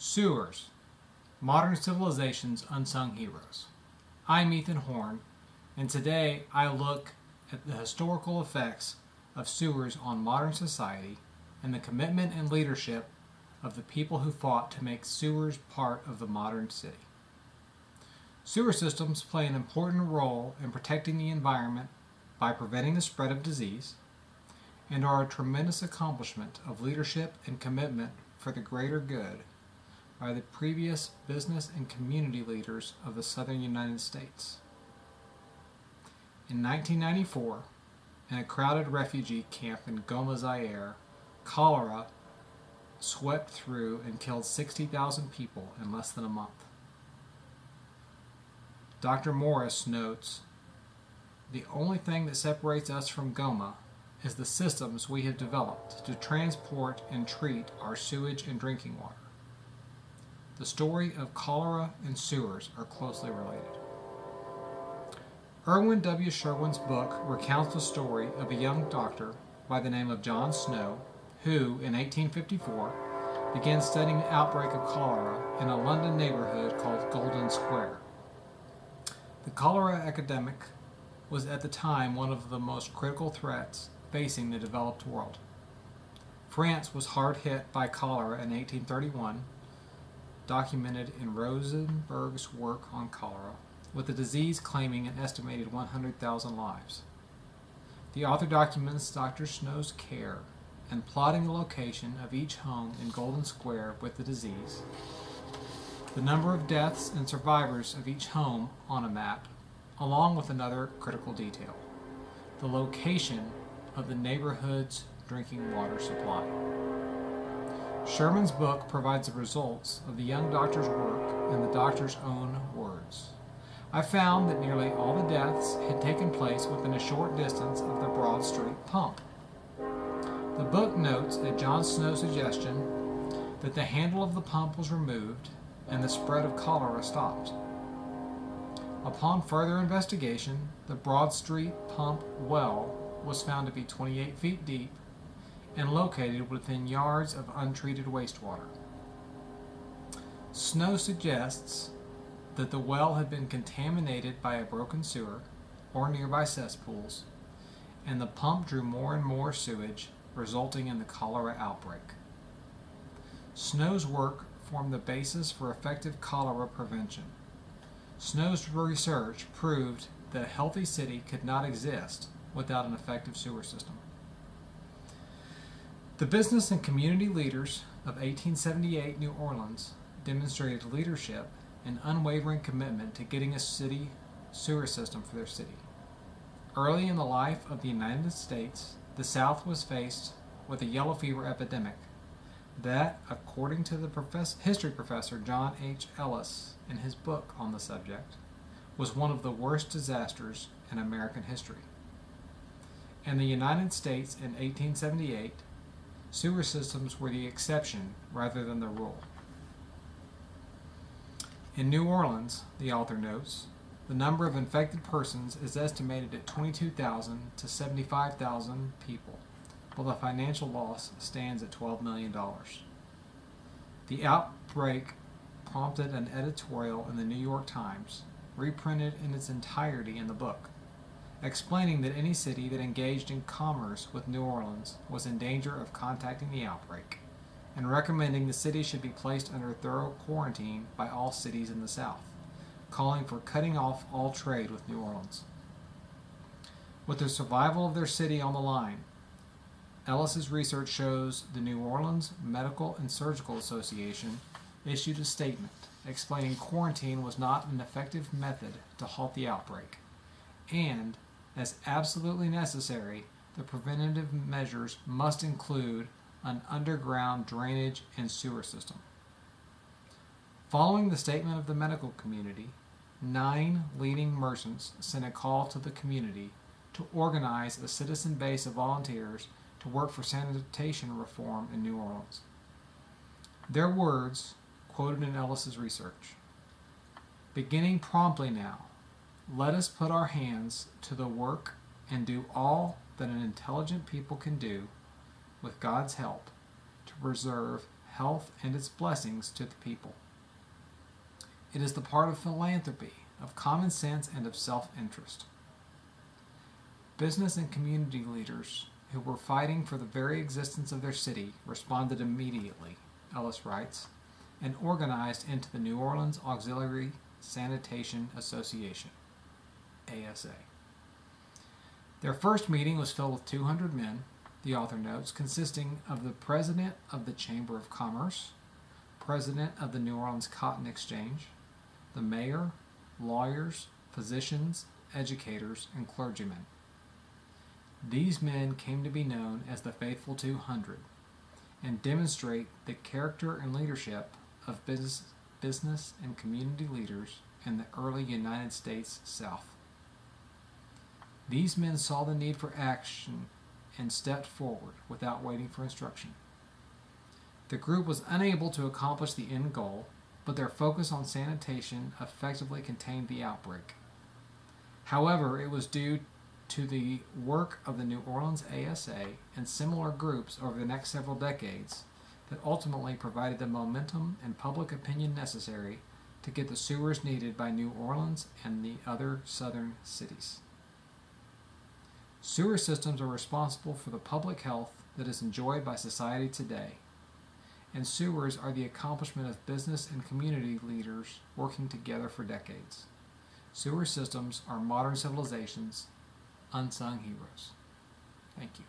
Sewers, Modern Civilization's Unsung Heroes. I'm Ethan Horn, and today I look at the historical effects of sewers on modern society and the commitment and leadership of the people who fought to make sewers part of the modern city. Sewer systems play an important role in protecting the environment by preventing the spread of disease, and are a tremendous accomplishment of leadership and commitment for the greater good by the previous business and community leaders of the southern United States. In 1994, in a crowded refugee camp in Goma, Zaire, cholera swept through and killed 60,000 people in less than a month. Dr. Morris notes, "The only thing that separates us from Goma is the systems we have developed to transport and treat our sewage and drinking water." The story of cholera and sewers are closely related. Erwin W. Sherwin's book recounts the story of a young doctor by the name of John Snow, who, in 1854, began studying the outbreak of cholera in a London neighborhood called Golden Square. The cholera epidemic was at the time one of the most critical threats facing the developed world. France was hard hit by cholera in 1831, documented in Rosenberg's work on cholera, with the disease claiming an estimated 100,000 lives. The author documents Dr. Snow's care and plotting the location of each home in Golden Square with the disease, the number of deaths and survivors of each home on a map, along with another critical detail: the location of the neighborhood's drinking water supply. Sherman's book provides the results of the young doctor's work in the doctor's own words. "I found that nearly all the deaths had taken place within a short distance of the Broad Street pump." The book notes at John Snow's suggestion that the handle of the pump was removed and the spread of cholera stopped. Upon further investigation, the Broad Street pump well was found to be 28 feet deep and located within yards of untreated wastewater. Snow suggests that the well had been contaminated by a broken sewer or nearby cesspools, and the pump drew more and more sewage, resulting in the cholera outbreak. Snow's work formed the basis for effective cholera prevention. Snow's research proved that a healthy city could not exist without an effective sewer system. The business and community leaders of 1878 New Orleans demonstrated leadership and unwavering commitment to getting a city sewer system for their city. Early in the life of the United States, the South was faced with a yellow fever epidemic that, according to the history professor John H. Ellis in his book on the subject, was one of the worst disasters in American history. In the United States in 1878, sewer systems were the exception rather than the rule. In New Orleans, the author notes, the number of infected persons is estimated at 22,000 to 75,000 people, while the financial loss stands at $12 million. The outbreak prompted an editorial in the New York Times, reprinted in its entirety in the book, explaining that any city that engaged in commerce with New Orleans was in danger of contacting the outbreak, and recommending the city should be placed under thorough quarantine by all cities in the South, calling for cutting off all trade with New Orleans. With the survival of their city on the line, Ellis's research shows the New Orleans Medical and Surgical Association issued a statement explaining quarantine was not an effective method to halt the outbreak, and, as absolutely necessary, the preventative measures must include an underground drainage and sewer system. Following the statement of the medical community, 9 leading merchants sent a call to the community to organize a citizen base of volunteers to work for sanitation reform in New Orleans. Their words, quoted in Ellis's research: "Beginning promptly now, let us put our hands to the work and do all that an intelligent people can do, with God's help, to preserve health and its blessings to the people. It is the part of philanthropy, of common sense, and of self-interest. Business and community leaders who were fighting for the very existence of their city responded immediately, Ellis writes, and organized into the New Orleans Auxiliary Sanitation Association, ASA. Their first meeting was filled with 200 men, the author notes, consisting of the president of the Chamber of Commerce, president of the New Orleans Cotton Exchange, the mayor, lawyers, physicians, educators, and clergymen. These men came to be known as the Faithful 200 and demonstrate the character and leadership of business and community leaders in the early United States South. These men saw the need for action and stepped forward without waiting for instruction. The group was unable to accomplish the end goal, but their focus on sanitation effectively contained the outbreak. However, it was due to the work of the New Orleans ASA and similar groups over the next several decades that ultimately provided the momentum and public opinion necessary to get the sewers needed by New Orleans and the other southern cities. Sewer systems are responsible for the public health that is enjoyed by society today, and sewers are the accomplishment of business and community leaders working together for decades. Sewer systems are modern civilization's unsung heroes. Thank you.